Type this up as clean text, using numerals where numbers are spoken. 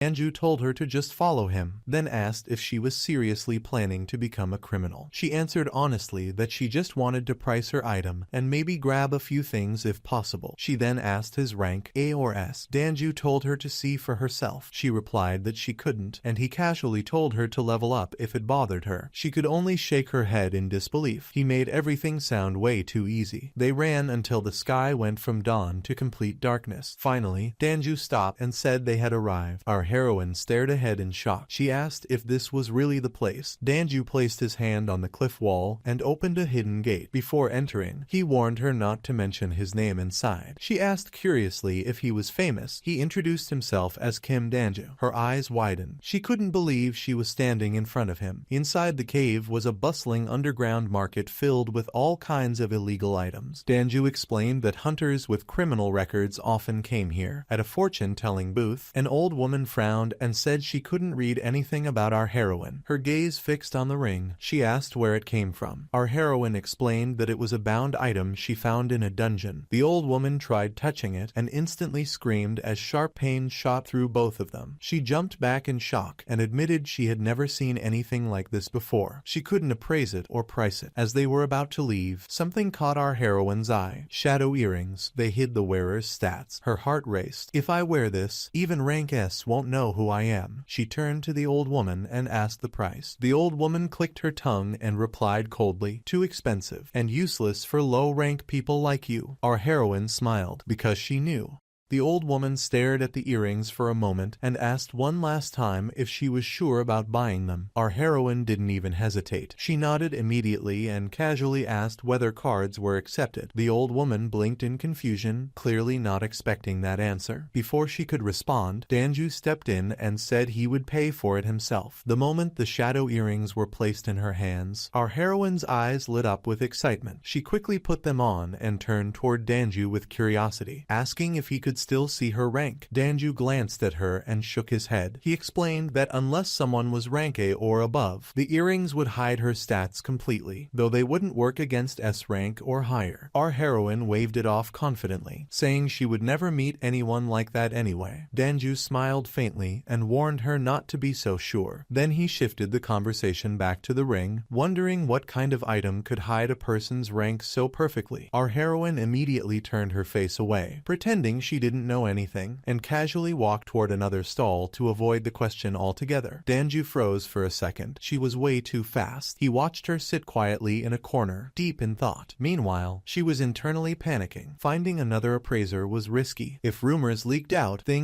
Danju told her to just follow him, then asked if she was seriously planning to become a criminal. She answered honestly that she just wanted to price her item and maybe grab a few things if possible. She then asked his rank, A or S. Danju told her to see for herself. She replied that she couldn't, and he casually told her to level up if it bothered her. She could only shake her head in disbelief. He made everything sound way too easy. They ran until the sky went from dawn to complete darkness. Finally, Danju stopped and said they had arrived. Our heroine stared ahead in shock. She asked if this was really the place. Danju placed his hand on the cliff wall and opened a hidden gate. Before entering, he warned her not to mention his name inside. She asked curiously if he was famous. He introduced himself as Kim Danju. Her eyes widened. She couldn't believe she was standing in front of him. Inside the cave was a bustling underground market filled with all kinds of illegal items. Danju explained that hunters with criminal records often came here. At a fortune-telling booth, an old woman frowned and said she couldn't read anything about our heroine. Her gaze fixed on the ring. She asked where it came from. Our heroine explained that it was a bound item she found in a dungeon. The old woman tried touching it and instantly screamed as sharp pain shot through both of them. She jumped back in shock and admitted she had never seen anything like this before. She couldn't appraise it or price it. As they were about to leave, something caught our heroine's eye. Shadow earrings. They hid the wearer's stats. Her heart raced. If I wear this, even rank S won't know who I am. She turned to the old woman and asked the price. The old woman clicked her tongue and replied coldly, "Too expensive and useless for low-rank people like you." Our heroine smiled because she knew. The old woman stared at the earrings for a moment and asked one last time if she was sure about buying them. Our heroine didn't even hesitate. She nodded immediately and casually asked whether cards were accepted. The old woman blinked in confusion, clearly not expecting that answer. Before she could respond, Danju stepped in and said he would pay for it himself. The moment the shadow earrings were placed in her hands, our heroine's eyes lit up with excitement. She quickly put them on and turned toward Danju with curiosity, asking if he could still see her rank. Danju glanced at her and shook his head. He explained that unless someone was rank A or above, the earrings would hide her stats completely, though they wouldn't work against S rank or higher. Our heroine waved it off confidently, saying she would never meet anyone like that anyway. Danju smiled faintly and warned her not to be so sure. Then he shifted the conversation back to the ring, wondering what kind of item could hide a person's rank so perfectly. Our heroine immediately turned her face away, pretending she didn't know anything, and casually walked toward another stall to avoid the question altogether. Danju froze for a second. She was way too fast. He watched her sit quietly in a corner, deep in thought. Meanwhile, she was internally panicking. Finding another appraiser was risky. If rumors leaked out, things